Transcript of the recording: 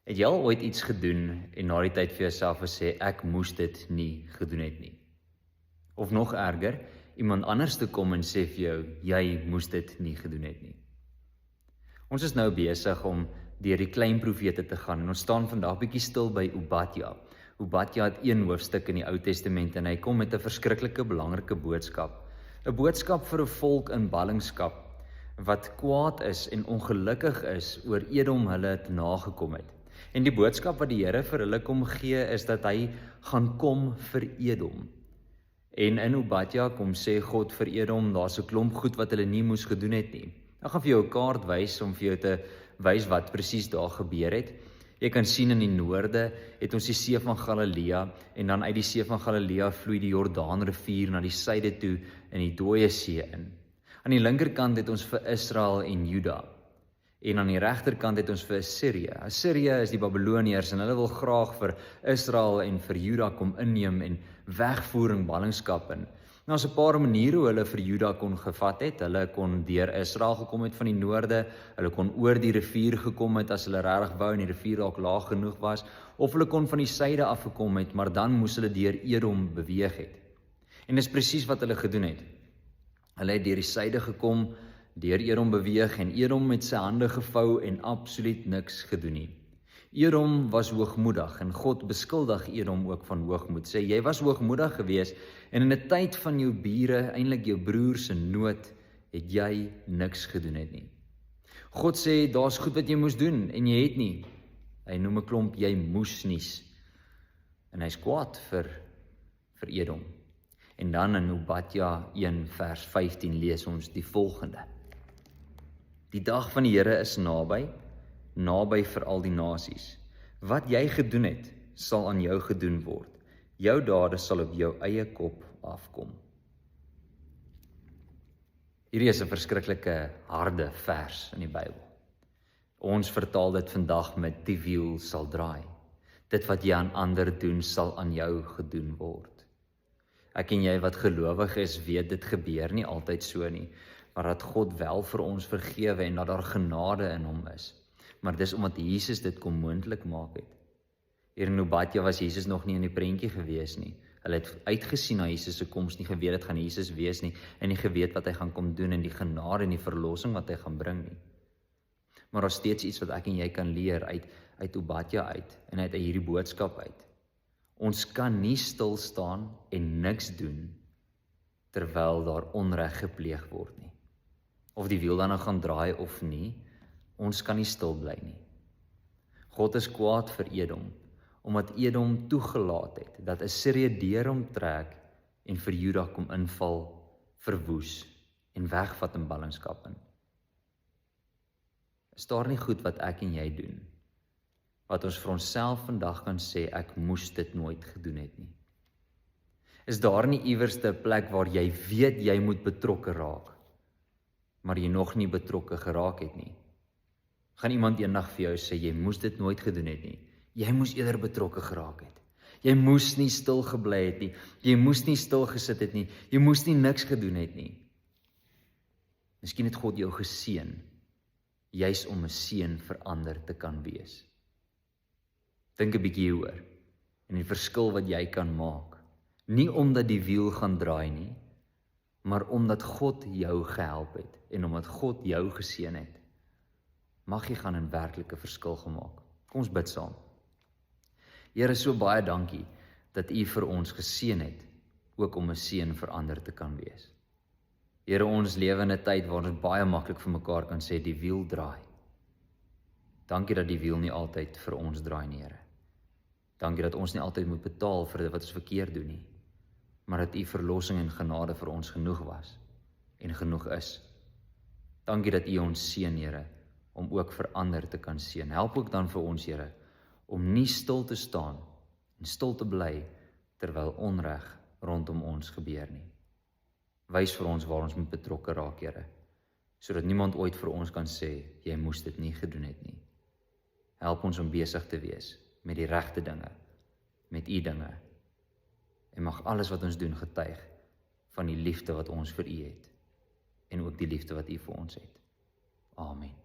Het jy al ooit iets gedoen en na die tyd vir jouself gesê, ek moes dit nie gedoen het nie? Of nog erger, iemand anders te kom en sê vir jou, jy moes dit nie gedoen het nie. Ons is nou besig om deur die klein profete te gaan en ons staan vandag bietjie stil by Obadja. Obadja het een hoofstuk in die Ou Testament en hy kom met 'n verskriklike belangrike boodskap. 'n Boodskap vir 'n volk in ballingskap wat kwaad is en ongelukkig is oor Edom hulle te nagekom het. En die boodskap wat die Here vir hulle kom gee is dat hy gaan kom vir Edom. En in Obadja kom sê God vir Edom, daar's 'n klomp goed wat hulle nie moes gedoen het nie. Ek gaan vir jou 'n kaart wys om vir jou te wys wat presies daar gebeur het. Jy kan sien in die noorde het ons die See van Galilea en dan uit die See van Galilea vloei die Jordaanrivier na die suide toe in die Dooie See in. Aan die linkerkant het ons vir Israel en Juda. En aan die regterkant het ons vir Assirië. Assirië is die Babiloniërs en hulle wil graag vir Israel en vir Juda kom inneem en wegvoer in ballingskap in. Nou is 'n paar maniere hoe hulle vir Juda kon gevat het. Hulle kon deur Israel gekom het van die noorde, hulle kon oor die rivier gekom het as hulle regtig wou en die rivier dalk laag genoeg was, of hulle kon van die suide af gekom het, maar dan moes hulle deur Edom beweeg het. En dis presies wat hulle gedoen het. Hulle het deur die suide gekom, deur Edom beweeg en Edom met sy hande gevou en absoluut niks gedoen nie. Edom was hoogmoedig en God beskuldig Edom ook van hoogmoed. Sê, jy was hoogmoedig geweest en in 'n tyd van jou bure, eintlik jou broer se nood, het jy niks gedoen het nie. God sê, daar's goed wat jy moes doen en jy het nie. Hy noem 'n klomp jy moes nies. En hy's kwaad vir Edom. En dan in Obadja 1 vers 15 lees ons die volgende. Die dag van die Here is naby vir al die nasies. Wat jy gedoen het, sal aan jou gedoen word. Jou dade sal op jou eie kop afkom. Hierdie is 'n verskriklike harde vers in die Bybel. Ons vertaal dit vandag met die wiel sal draai. Dit wat jy aan ander doen, sal aan jou gedoen word. Ek en jy wat gelowig is, weet dit gebeur nie altyd so nie, maar dat God wel vir ons vergewe en dat daar genade in hom is. Maar dis omdat Jesus dit kom moontlik maak het. Hier in Obadja was Jesus nog nie in die prentjie gewees nie. Hulle het uitgesien na Jesus se koms, nie geweet dit gaan Jesus wees nie, en nie geweet wat hy gaan kom doen en die genade en die verlossing wat hy gaan bring nie. Maar daar is steeds iets wat ek en jy kan leer uit Obadja uit en uit hierdie boodskap uit. Ons kan nie stil staan en niks doen terwyl daar onreg gepleeg word nie. Of die wiel dan nou gaan draai of nie, ons kan nie stil bly nie. God is kwaad vir Edom, omdat Edom toegelaat het dat Assirië deur hom trek en vir Juda kom inval, verwoes en wegvat in ballingskap in. Is daar nie goed wat ek en jy doen, wat ons vir onsself vandag kan sê, ek moes dit nooit gedoen het nie? Is daar nie iewers 'n plek waar jy weet jy moet betrokke raak, maar jy nog nie betrokke geraak het nie? Gaan iemand eendag vir jou sê, jy moes dit nooit gedoen het nie. Jy moes eerder betrokke geraak het. Jy moes nie stil gebly het nie. Jy moes nie stil gesit het nie. Jy moes nie niks gedoen het nie. Miskien het God jou geseën, juis om 'n seën vir ander te kan wees. Dink 'n bietjie hieroor en die verskil wat jy kan maak. Nie omdat die wiel gaan draai nie, maar omdat God jou gehelp het en omdat God jou geseën het. Mag jy gaan 'n werklike verskil gemaak. Kom ons bid saam. Here, so baie dankie dat U vir ons geseën het, ook om 'n seën vir ander te kan wees. Here, ons lewe in 'n tyd waar ons baie maklik vir mekaar kan sê, die wiel draai. Dankie dat die wiel nie altyd vir ons draai nie, Here. Dankie dat ons nie altyd moet betaal vir dit wat ons verkeerd doen nie, maar dat U verlossing en genade vir ons genoeg was en genoeg is. Dankie dat U ons seën, Here, om ook vir ander te kan seën. Help ook dan vir ons, Here, om nie stil te staan en stil te bly terwyl onreg rondom ons gebeur nie. Wys vir ons waar ons moet betrokke raak, Here, sodat niemand ooit vir ons kan sê, jy moes dit nie gedoen het nie. Help ons om besig te wees met die regte dinge, met U dinge, en mag alles wat ons doen getuig van die liefde wat ons vir U het, en ook die liefde wat U vir ons het. Amen.